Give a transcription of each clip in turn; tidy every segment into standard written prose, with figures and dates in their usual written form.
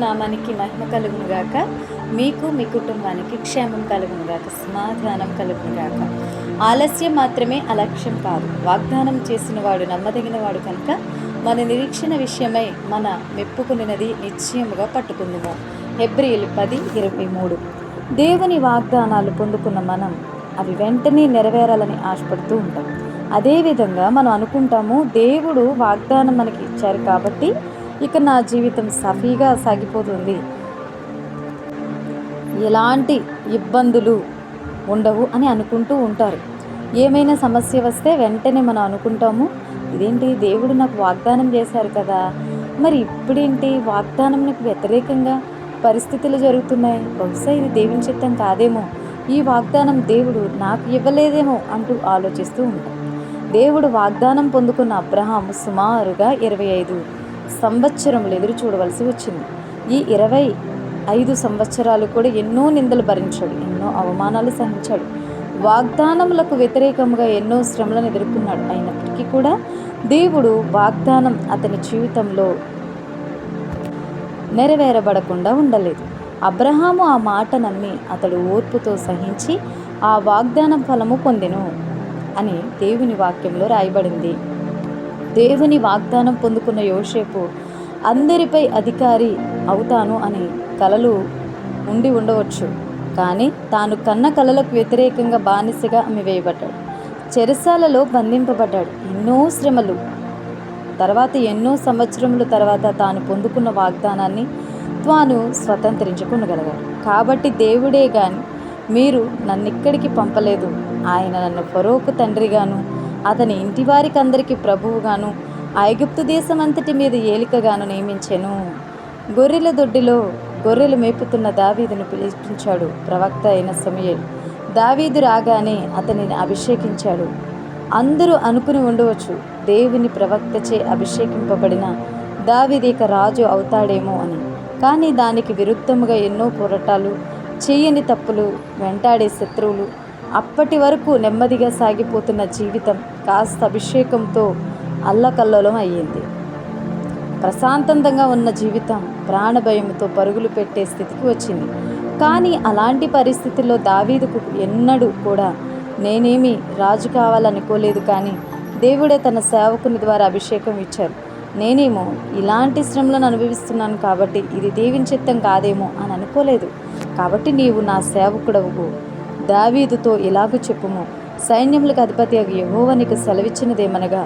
నామానికి మహిమ కలుగునుగాక. మీకు మీ కుటుంబానికి క్షేమం కలుగునుగాక, సమాధానం కలుగునుగాక. ఆలస్యం మాత్రమే అలక్ష్యం కాదు. వాగ్దానం చేసిన వాడు నమ్మదగిన వాడు కనుక మన నిరీక్షణ విషయమై మన మెప్పుకునినది నిశ్చయముగా పట్టుకుందుము. హెబ్రీయులు 10:23. దేవుని వాగ్దానాలు పొందుకున్న మనం అవి వెంటనే నెరవేరాలని ఆశపడుతూ ఉంటాం. అదేవిధంగా మనం అనుకుంటాము, దేవుడు వాగ్దానం మనకి ఇచ్చారు కాబట్టి ఇక నా జీవితం సాఫీగా సాగిపోతుంది, ఎలాంటి ఇబ్బందులు ఉండవు అని అనుకుంటూ ఉంటారు. ఏమైనా సమస్య వస్తే వెంటనే మనం అనుకుంటాము, ఇదేంటి దేవుడు నాకు వాగ్దానం చేశారు కదా, మరి ఇప్పుడేంటి వాగ్దానంకు వ్యతిరేకంగా పరిస్థితులు జరుగుతున్నాయి, బహుశా ఇది దేవుని చిత్తం కాదేమో, ఈ వాగ్దానం దేవుడు నాకు ఇవ్వలేదేమో అంటూ ఆలోచిస్తూ ఉంటాం. దేవుడు వాగ్దానం పొందుకున్న అబ్రహాము సుమారుగా 25 సంవత్సరములు ఎదురు చూడవలసి వచ్చింది. ఈ 25 సంవత్సరాలు కూడా ఎన్నో నిందలు భరించాడు, ఎన్నో అవమానాలు సహించాడు, వాగ్దానములకు వ్యతిరేకంగా ఎన్నో శ్రమలను ఎదుర్కొన్నాడు. అయినప్పటికీ కూడా దేవుడు వాగ్దానం అతని జీవితంలో నెరవేరబడకుండా ఉండలేదు. అబ్రహాము ఆ మాట నమ్మి అతడు ఓర్పుతో సహించి ఆ వాగ్దానం ఫలము పొందెను అని దేవుని వాక్యంలో రాయబడింది. దేవుని వాగ్దానం పొందుకున్న యోసేపు అందరిపై అధికారి అవుతాను అని కలలు ఉండవచ్చు, కానీ తాను కన్న కలలకు వ్యతిరేకంగా బానిసగా అమ్మివేయబడ్డాడు. చెరసాలలో బంధింపబడ్డాడు. ఎన్నో శ్రమలు తర్వాత, ఎన్నో సంవత్సరముల తర్వాత తాను పొందుకున్న వాగ్దానాన్ని తాను స్వతంత్రించుకునగలిగాడు. కాబట్టి దేవుడే గాని మీరు నన్నిక్కడికి పంపలేదు, ఆయన నన్ను ఫరోకు తండ్రిగాను అతని ఇంటి వారికి అందరికీ ప్రభువుగాను ఐగుప్తు దేశం అంతటి మీద ఏలికగాను నియమించెను. గొర్రెల దొడ్డిలో గొర్రెలు మేపుతున్న దావీదును పిలిపించాడు ప్రవక్త అయిన సమూయేలు. దావీదు రాగానే అతనిని అభిషేకించాడు. అందరూ అనుకుని ఉండవచ్చు, దేవుని ప్రవక్తచే అభిషేకింపబడిన దావీదిక రాజు అవుతాడేమో అని. కానీ దానికి విరుద్ధముగా ఎన్నో పోరాటాలు, చేయని తప్పులు, వెంటాడే శత్రువులు, అప్పటి వరకు నెమ్మదిగా సాగిపోతున్న జీవితం కాస్త అభిషేకంతో అల్లకల్లోలం అయ్యింది. ప్రశాంతంగా ఉన్న జీవితం ప్రాణభయంతో పరుగులు పెట్టే స్థితికి వచ్చింది. కానీ అలాంటి పరిస్థితుల్లో దావీదుకు ఎన్నడూ కూడా నేనేమి రాజు కావాలనుకోలేదు, కానీ దేవుడే తన సేవకుని ద్వారా అభిషేకం ఇచ్చారు, నేనేమో ఇలాంటి శ్రమలను అనుభవిస్తున్నాను కాబట్టి ఇది దేవుని చిత్తం కాదేమో అని అనుకోలేదు. కాబట్టి నీవు నా సేవకుడవు, దావీదుతో ఇలాగూ చెప్పుము, సైన్యములకు అధిపతి యెహోవా నీకు సెలవిచ్చినదేమనగా,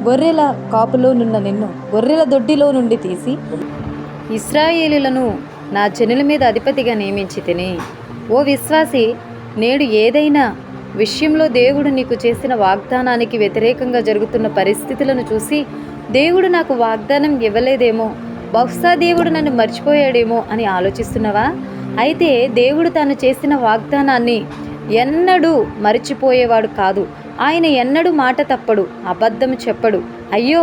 గొర్రెల కాపులోనున్న నిన్ను గొర్రెల దొడ్డిలో నుండి తీసి ఇశ్రాయేలీయులను నా జనుల మీద అధిపతిగా నియమించి తిని. ఓ విశ్వాసి, నేడు ఏదైనా విషయంలో దేవుడు నీకు చేసిన వాగ్దానానికి వ్యతిరేకంగా జరుగుతున్న పరిస్థితులను చూసి, దేవుడు నాకు వాగ్దానం ఇవ్వలేదేమో, బహుశా దేవుడు నన్ను మర్చిపోయాడేమో అని ఆలోచిస్తున్నావా? అయితే దేవుడు తాను చేసిన వాగ్దానాన్ని ఎన్నడూ మర్చిపోయేవాడు కాదు. ఆయన ఎన్నడూ మాట తప్పడు, అబద్ధం చెప్పడు. అయ్యో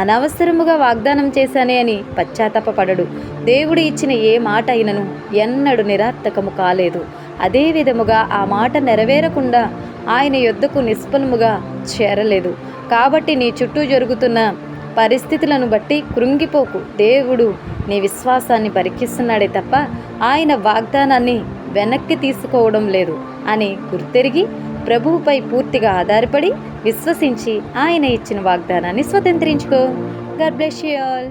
అనవసరముగా వాగ్దానం చేశానే అని పశ్చాత్తాపపడడు. దేవుడు ఇచ్చిన ఏ మాట అయినను ఎన్నడూ నిరర్థకము కాలేదు. అదే విధముగా ఆ మాట నెరవేరకుండా ఆయన యొద్దకు నిష్ఫలముగా చేరలేదు. కాబట్టి నీ చుట్టూ జరుగుతున్న పరిస్థితులను బట్టి కృంగిపోకు. దేవుడు నీ విశ్వాసాన్ని పరీక్షిస్తున్నాడే తప్ప ఆయన వాగ్దానాన్ని వెనక్కి తీసుకోవడం లేదు అని గుర్తెరిగి ప్రభువుపై పూర్తిగా ఆధారపడి విశ్వసించి ఆయన ఇచ్చిన వాగ్దానాన్ని స్వతంత్రించుకో. God bless you all.